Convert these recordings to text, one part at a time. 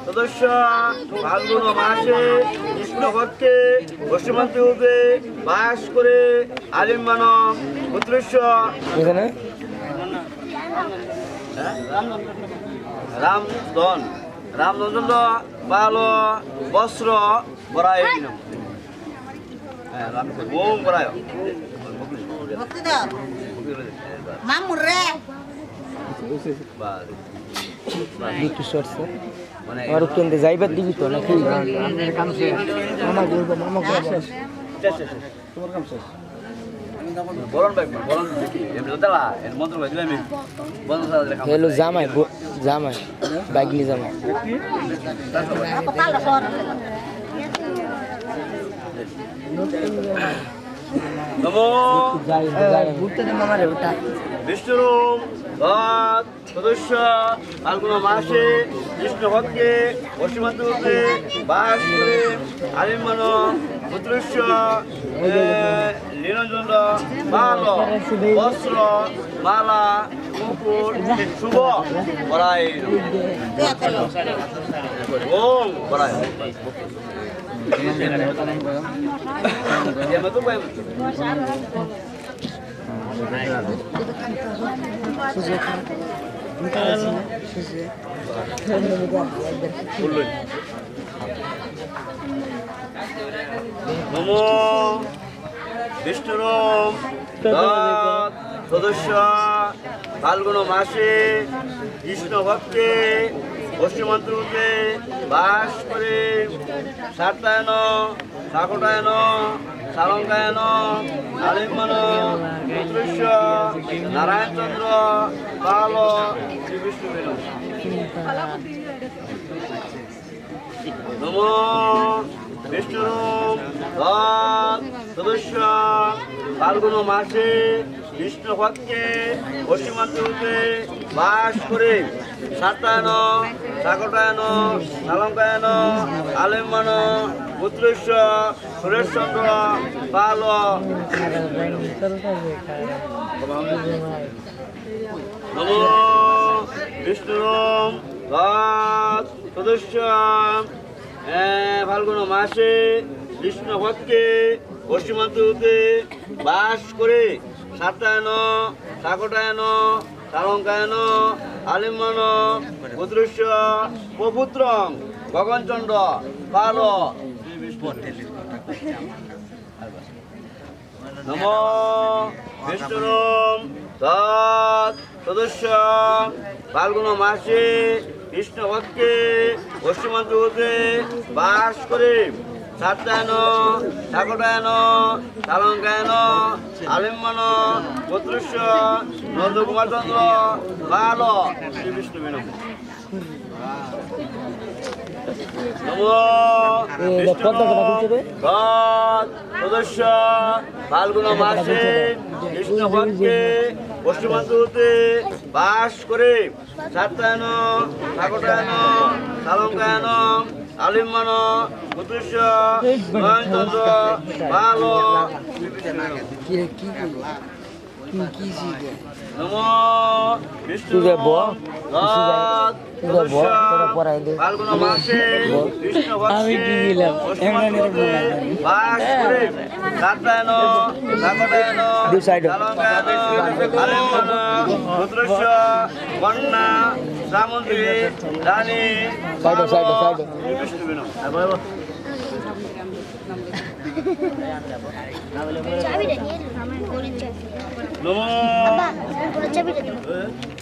সদস্য ফাল্গুন মাসে কৃষ্ণপক্ষে পশ্চিমাঞ্চলে বাস করে আলিম মানব পুত্রস্য রামধন রামচন্দ্র পাল বস্ত্র বরায় ওম বরায় আমার কেন্দ্রে যাইবার দিবি তো নাকি হেলো জামাই জামাই বাইক নিয়ে জামাই বিষ্ণুরূপ সদস্য ফাল্গুন মাসে কৃষ্ণপক্ষে পশ্চিমাঞ্চলে বাস করে আলিম মানব পুত্রস্য লীনচন্দ্র পাল বস্ত্র মালা মুকুট শুভ করায় ওম করায় নমো বিষ্ণুরূপ সদস্য ফাল্গুন মাসে কৃষ্ণপক্ষে পশ্চিমাঞ্চলে বাস করে সাতায়ন শাকটায়ন সালঙ্কায়ন আলিমান পুত্রস্য নারায়ণচন্দ্র পাল শ্রী বিষ্ণু নম বিষ্ণুরূপ সদস্য ফাল্গুন মাসে কৃষ্ণপক্ষে পশ্চিমাঞ্চলে বাস করে সাতায়ন শাকটায়ন সালঙ্কায়ন আলিমান পুত্রস্য সুরেশচন্দ্র পাল নম বিষ্ণুরূপ সদস্য ফাল্গুন মাসে কৃষ্ণপক্ষে পশ্চিমাঞ্চলে বাস করে সাতায়ন শাকটায়ন সালঙ্কায়ন আলিমান পুত্রস্য প্রপুত্র গগনচন্দ্র পাল নম বিষ্ণুরূপ সদস্য ফাল্গুন মাসে কৃষ্ণপক্ষে পশ্চিমাঞ্চলে বাস করে সাতায়ন শাকটায়ন সালঙ্কায়ন আলিমান পুত্রস্য নন্দকুমারচন্দ্র পাল শ্রী বিষ্ণু সদস্য ফাল্গুন মাসে কৃষ্ণপক্ষে পশ্চিমাঞ্চলে বাস করে সাতায়ন শাকটায়ন সালঙ্কায়ন আলিমান পুত্রস্য নয়নচন্দ্র পাল নম বিষ্ণু ফাল্গুন মাসে বাস করে সাতায়ন শাকটায়ন সালঙ্কায়ন পুত্রস্য কন্যা সামন্ত্রী রানী বিষ্ণু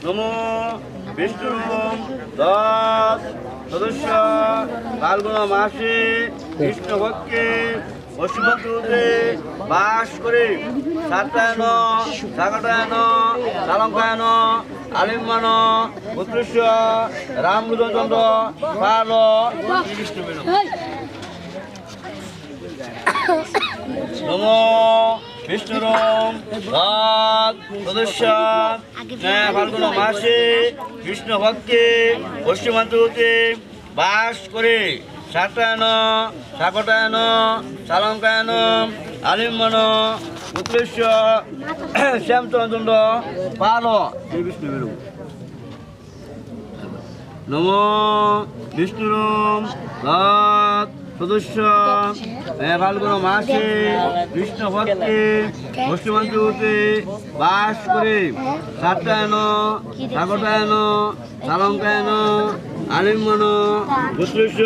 নমো বিষ্ণুরূপ সদস্য ফাল্গুন মাসে কৃষ্ণপক্ষে পশ্চিমাঞ্চলে বাস করে সাতায়ন শাকটায়ন সালঙ্কায়ন আলিমান পুত্রস্য রামচন্দ্র পাল বিষ্ণু নম বিষ্ণুরূপ সদস্য ফাল্গুন মাসে কৃষ্ণপক্ষে পশ্চিমাঞ্চলে বাস করে সাতায়ন শাকটায়ন সালঙ্কায়ন আলিমান পুত্রস্য শ্যামচন্দ্র পাল শ্রী বিষ্ণু নম বিষ্ণুরম তৎ সদস্য ফাল্গুন মাসে কৃষ্ণ ভক্তি পশ্চিমাঞ্চলতে বাস করে সাত্যায়ন সাগতায়ন সালঙ্কায়ন আলিম্বন পুত্রস্য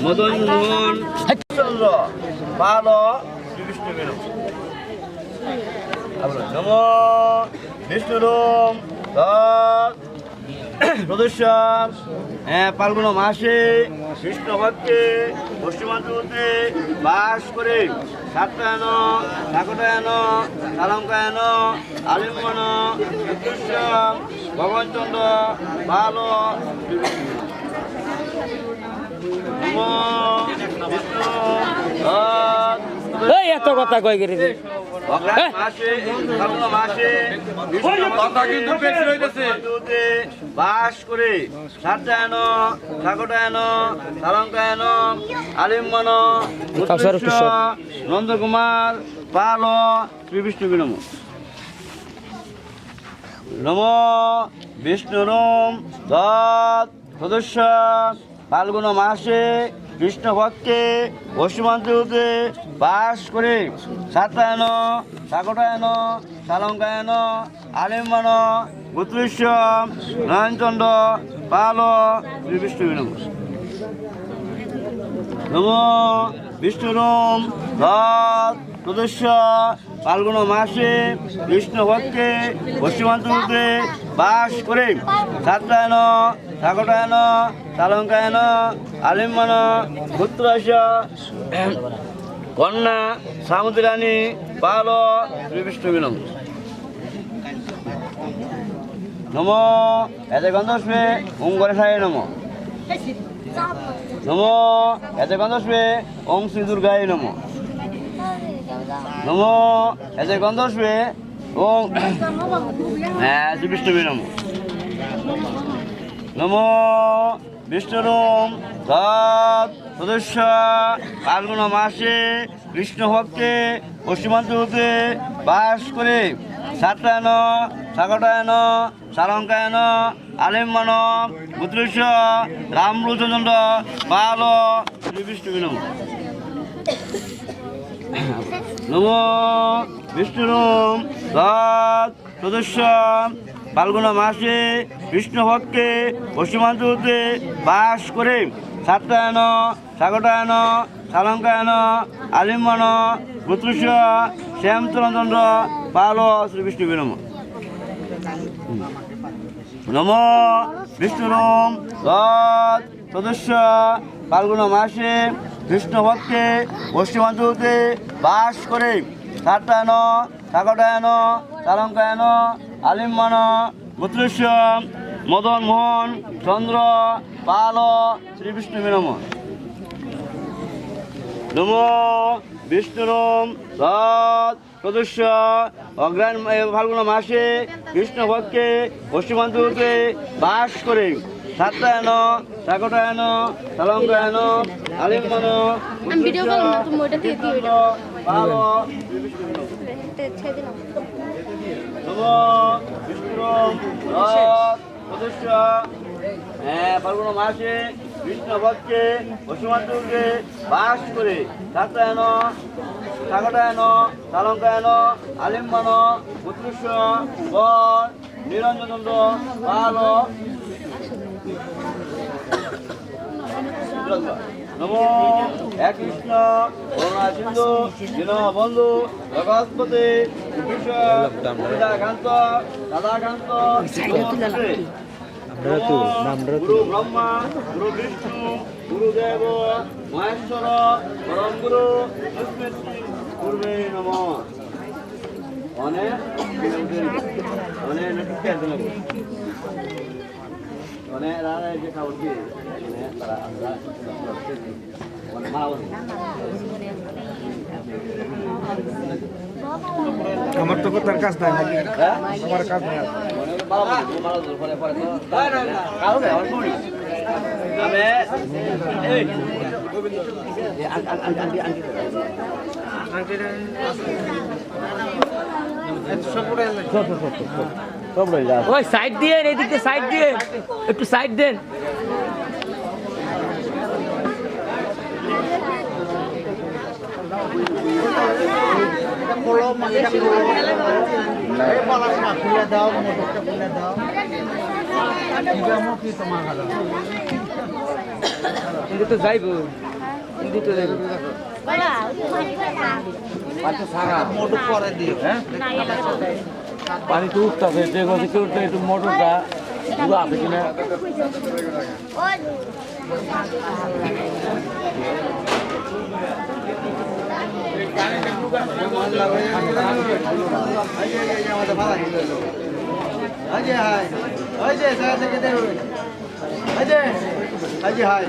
মদন মোহন চন্দ্র বাল শ্রীকৃষ্ণ বেরম নম বিষ্ণুরম তৎ সদস্য ফাল্গুন মাসে কৃষ্ণ ভক্তে পশ্চিমাঞ্চলতে বাস করে সাত্যায়ন সাকটায়ন সালঙ্কায়ন আলিম্বন পুত্রস্য ভগবান চন্দ্র বাল এই এত কথা কই গেলি বাস করে সাত্যায়ন সাকটায়ন সালঙ্কায়ন আলিম্বন নন্দকুমার পাল শ্রী বিষ্ণু নম নম বিষ্ণুরম তৎ সদস্য ফাল্গুন মাসে কৃষ্ণ ভক্তে পশ্চিমাঞ্চলতে বাস করে সাত্যায়ন সাকটায়ন সালঙ্কায়ন আলিম্বন পুত্রস্য নয়নচন্দ্র পাল শ্রী বিষ্ণু নম নম বিষ্ণুরম তৎ সদস্য ফাল্গুন মাসে কৃষ্ণ ভক্তে পশ্চিমাঞ্চলতে বাস করে সাত্যায়ন সাকটায়ন সালঙ্কায়ন আলিম্বন পুত্রস্য কন্যা সামুদ্রাণী পাল শ্রী বিষ্ণু নম নম এতে গন্ধস্মে ওং গণেশায় নম নম এতে গন্ধস্মে ওং শ্রী দুর্গায় নম নম এতে গন্ধস্মে ওং শ্রী বিষ্ণু নম নম বিষ্ণুরম তৎ সদস্য ফাল্গুন মাসে কৃষ্ণ ভক্তে পশ্চিমাঞ্চলতে বাস করে সাত্যায়ন সাকটায়ন সালঙ্কায়ন আলিম্বন পুত্রস্য রামলোচন্দ্র পাল শ্রী বিষ্ণু নম নম বিষ্ণুরম তৎ সদস্য ফাল্গুন মাসে কৃষ্ণ ভক্তে পশ্চিমাঞ্চলতে বাস করে সাত্যায়ন সাকটায়ন সালঙ্কায়ন আলিম্বন পুত্রস্য শ্যামচন্দ্র পাল শ্রী বিষ্ণু নম নম বিষ্ণুরম তৎ সদস্য ফাল্গুন মাসে কৃষ্ণ ভক্তে পশ্চিমাঞ্চলতে বাস করে সাত্যায়ন সাকটায়ন সালঙ্কায়ন আলিম্বন পুত্রস্য মদন মোহন চন্দ্র পাল শ্রী বিষ্ণু নম নম বিষ্ণুরম তৎ সদস্য অগ্রায়ণ ফাল্গুন মাসে কৃষ্ণ ভক্তে পশ্চিমাঞ্চলতে বাস করে সাত্যায়ন সাকটায়ন সালঙ্কায়ন আলিম্বন পুত্রস্য পাল শ্রী বিষ্ণু নম নম বিষ্ণুরম তৎ সদস্য ফাল্গুন মাসে কৃষ্ণ ভক্তে পশ্চিমাঞ্চলতে বাস করে সাত্যায়ন সাকটায়ন সালঙ্কায়ন আলিম্বন পুত্রস্য বর নিরঞ্জনচন্দ্র পাল নম এক কৃষ্ণ করুণা সিন্ধু দীনবন্ধু জগৎপতে কান্ত রাধাকান্ত গুরু ব্রহ্মা গুরু বিষ্ণু গুরুদেব মহেশ্বর পরম গুরু পূর্বে নম অনেক অনেক যে খাবার দিয়ে তারা আমার তো তার কাজ নাই নাকি আমার কাজ নাই ওই সাইড দিয়ে এদিকে সাইড দিয়ে একটু সাইড দেন খুলে দাও মোটরটা খুলে দাও কি তোমার ভালো কিন্তু তো যাইবো কিন্তু তো যাইবো মোটর পরে দিও হ্যাঁ পানি তো উঠতেছে দেখো কেউ একটু মোটরটা পুরো আছে কিনা হাই